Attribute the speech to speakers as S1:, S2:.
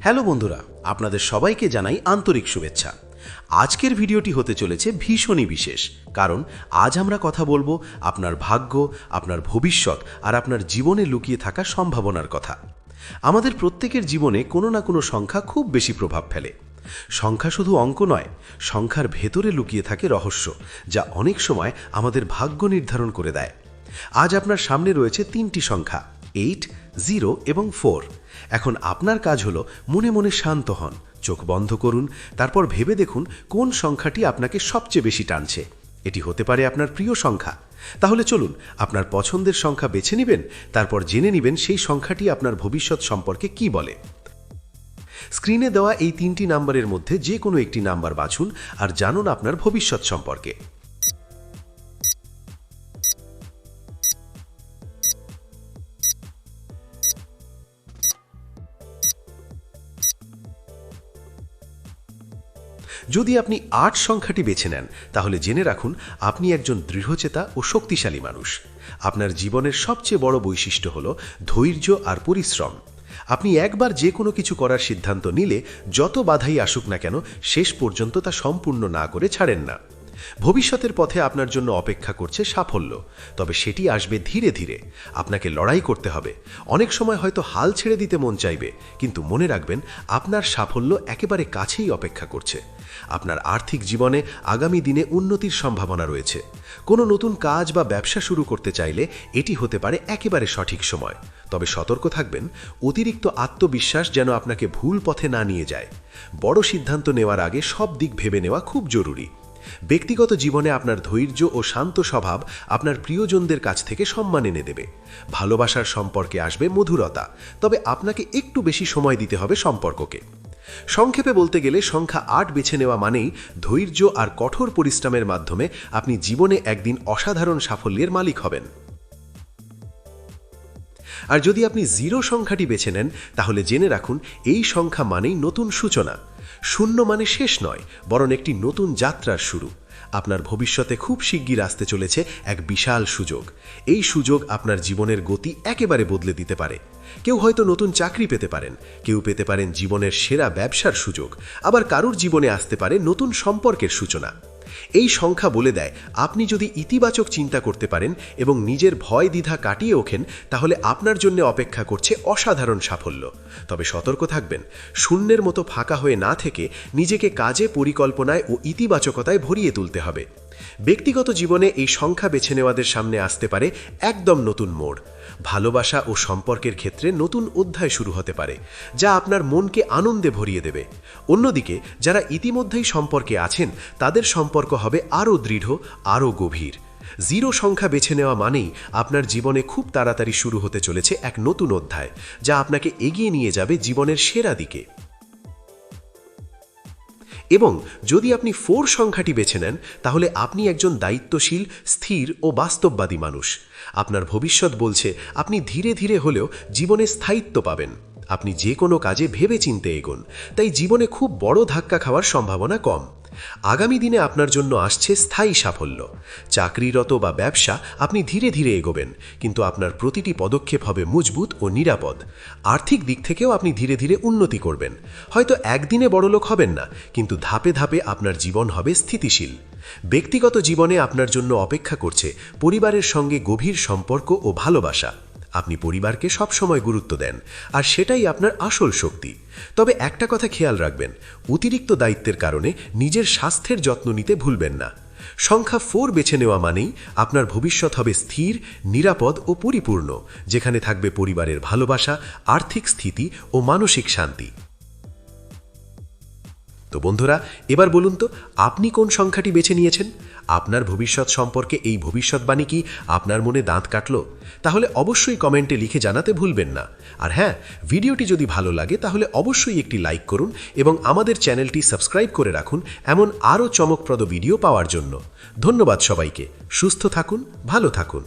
S1: Hello বন্ধুরা, আপনাদের সবাইকে জানাই আন্তরিক শুভেচ্ছা। আজকের ভিডিওটি হতে চলেছে ভীষণই বিশেষ, কারণ আজ আমরা কথা বলবো আপনার ভাগ্য, আপনার ভবিষ্যৎ আর আপনার জীবনে লুকিয়ে থাকা সম্ভাবনার কথা। আমাদের প্রত্যেকের জীবনে কোনো না কোনো সংখ্যা খুব বেশি প্রভাব ফেলে। সংখ্যা শুধু অঙ্ক নয়, সংখ্যার ভেতরে লুকিয়ে থাকে রহস্য, যা অনেক সময় আমাদের ভাগ্য নির্ধারণ করে দেয়। আজ আপনার সামনে রয়েছে তিনটি সংখ্যা, 8, 0 এবং 4। এখন আপনার কাজ হলো মনে মনে শান্ত হন, চোখ বন্ধ করুন, তারপর ভেবে দেখুন কোন সংখ্যাটি আপনাকে সবচেয়ে বেশি টানছে। এটি হতে পারে আপনার প্রিয় সংখ্যা। তাহলে চলুন আপনার পছন্দের সংখ্যা বেছে নেবেন, তারপর জেনে নেবেন সেই সংখ্যাটি আপনার ভবিষ্যৎ সম্পর্কে কি বলে। স্ক্রিনে দেওয়া এই তিনটি নাম্বারের মধ্যে যে কোনো একটি নাম্বার বাছুন আর জানুন আপনার ভবিষ্যৎ সম্পর্কে। যদি আপনি 8 সংখ্যাটি বেছে নেন, তাহলে জেনে রাখুন আপনি একজন দৃঢ়চেতা ও শক্তিশালী মানুষ। আপনার জীবনের সবচেয়ে বড় বৈশিষ্ট্য হল ধৈর্য আর পরিশ্রম। আপনি একবার যে কোনো কিছু করার সিদ্ধান্ত নিলে যত বাধাই আসুক না কেন, শেষ পর্যন্ত তা সম্পূর্ণ না করে ছাড়েন না। ভবিষ্যতের পথে আপনার জন্য অপেক্ষা করছে সাফল্য, তবে সেটি আসবে ধীরে ধীরে। আপনাকে লড়াই করতে হবে। অনেক সময় হয়তো হাল ছেড়ে দিতে মন চাইবে, কিন্তু মনে রাখবেন আপনার সাফল্য একেবারে কাছেই অপেক্ষা করছে। আপনার আর্থিক জীবনে আগামী দিনে উন্নতির সম্ভাবনা রয়েছে। কোনো নতুন কাজ বা ব্যবসা শুরু করতে চাইলে এটি হতে পারে একেবারে সঠিক সময়। তবে সতর্ক থাকবেন, অতিরিক্ত আত্মবিশ্বাস যেন আপনাকে ভুল পথে না নিয়ে যায়। বড় সিদ্ধান্ত নেওয়ার আগে সব দিক ভেবে নেওয়া খুব জরুরি। ব্যক্তিগত জীবনে আপনার ধৈর্য ও শান্ত স্বভাব আপনার প্রিয়জনদের কাছ থেকে সম্মান এনে দেবে। ভালোবাসার সম্পর্কে আসবে মধুরতা, তবে আপনাকে একটু বেশি সময় দিতে হবে সম্পর্ককে। সংক্ষেপে বলতে গেলে সংখ্যা 8 বেছে নেওয়া মানেই ধৈর্য আর কঠোর পরিশ্রমের মাধ্যমে আপনি জীবনে একদিন অসাধারণ সাফল্যের মালিক হবেন। আর যদি আপনি 0 সংখ্যাটি বেছে নেন, তাহলে জেনে রাখুন এই সংখ্যা মানেই নতুন সূচনা। 0 মানে শেষ নয়, বরং একটি নতুন যাত্রার শুরু। আপনার ভবিষ্যতে খুব শিগগির আসতে চলেছে এক বিশাল সুযোগ। এই সুযোগ আপনার জীবনের গতি একেবারে বদলে দিতে পারে। কেউ হয়তো নতুন চাকরি পেতে পারেন, কেউ পেতে পারেন জীবনের সেরা ব্যবসার সুযোগ, আবার কারুর জীবনে আসতে পারে নতুন সম্পর্কের সূচনা। এই সংখ্যা বলে দেয় আপনি যদি ইতিবাচক চিন্তা করতে পারেন এবং নিজের ভয় দ্বিধা কাটিয়ে ওঠেন, তাহলে আপনার জন্য অপেক্ষা করছে অসাধারণ সাফল্য। তবে সতর্ক থাকবেন, শূন্যের মতো ফাঁকা হয়ে না থেকে নিজেকে কাজে, পরিকল্পনায় ও ইতিবাচকতায় ভরিয়ে তুলতে হবে। ব্যক্তিগত জীবনে এই সংখ্যা বেছে নেওয়াদের সামনে আসতে পারে একদম নতুন মোড়। ভালোবাসা ও সম্পর্কের ক্ষেত্রে নতুন অধ্যায় শুরু হতে পারে, যা আপনার মনকে আনন্দে ভরিয়ে দেবে। অন্যদিকে যারা ইতিমধ্যেই সম্পর্কে আছেন, তাদের সম্পর্ক হবে আরও দৃঢ়, আরও গভীর। 0 সংখ্যা বেছে নেওয়া মানেই আপনার জীবনে খুব তাড়াতাড়ি শুরু হতে চলেছে এক নতুন অধ্যায়, যা আপনাকে এগিয়ে নিয়ে যাবে জীবনের সেরা দিকে। এবং যদি আপনি 4 সংখ্যাটি বেছে নেন, তাহলে আপনি একজন দায়িত্বশীল, স্থির ও বাস্তববাদী মানুষ। আপনার ভবিষ্যৎ বলছে আপনি ধীরে ধীরে হলেও জীবনে স্থায়িত্ব পাবেন। আপনি যে কোনো কাজে ভেবেচিন্তে এগোন, তাই জীবনে খুব বড় ধাক্কা খাওয়ার সম্ভাবনা কম। আগামী দিনে আপনার জন্য আসছে স্থায়ী সাফল্য। চাকরিরত বা ব্যবসা আপনি ধীরে ধীরে এগোবেন, কিন্তু আপনার প্রতিটি পদক্ষেপ হবে মজবুত ও নিরাপদ। আর্থিক দিক থেকেও আপনি ধীরে ধীরে উন্নতি করবেন। হয়তো একদিনে বড়লোক হবেন না, কিন্তু ধাপে ধাপে আপনার জীবন হবে স্থিতিশীল। ব্যক্তিগত জীবনে আপনার জন্য অপেক্ষা করছে পরিবারের সঙ্গে গভীর সম্পর্ক ও ভালোবাসা। আপনি পরিবারকে সবসময় গুরুত্ব দেন, আর সেটাই আপনার আসল শক্তি। তবে একটা কথা খেয়াল রাখবেন, অতিরিক্ত দায়িত্বের কারণে নিজের স্বাস্থ্যের যত্ন নিতে ভুলবেন না। সংখ্যা 4 বেছে নেওয়া মানেই আপনার ভবিষ্যৎ হবে স্থির, নিরাপদ ও পরিপূর্ণ, যেখানে থাকবে পরিবারের ভালোবাসা, আর্থিক স্থিতি ও মানসিক শান্তি। তো বন্ধুরা, এবার বলুন তো আপনি কোন সংখ্যাটি বেছে নিয়েছেন? আপনার ভবিষ্যৎ সম্পর্কে এই ভবিষ্যৎবাণী কি আপনার মনে দাঁত কাটল? তাহলে অবশ্যই কমেন্টে লিখে জানাতে ভুলবেন না। আর হ্যাঁ, ভিডিওটি যদি ভালো লাগে তাহলে অবশ্যই একটি লাইক করুন এবং আমাদের চ্যানেলটি সাবস্ক্রাইব করে রাখুন এমন আরও চমকপ্রদ ভিডিও পাওয়ার জন্য। ধন্যবাদ সবাইকে। সুস্থ থাকুন, ভালো থাকুন।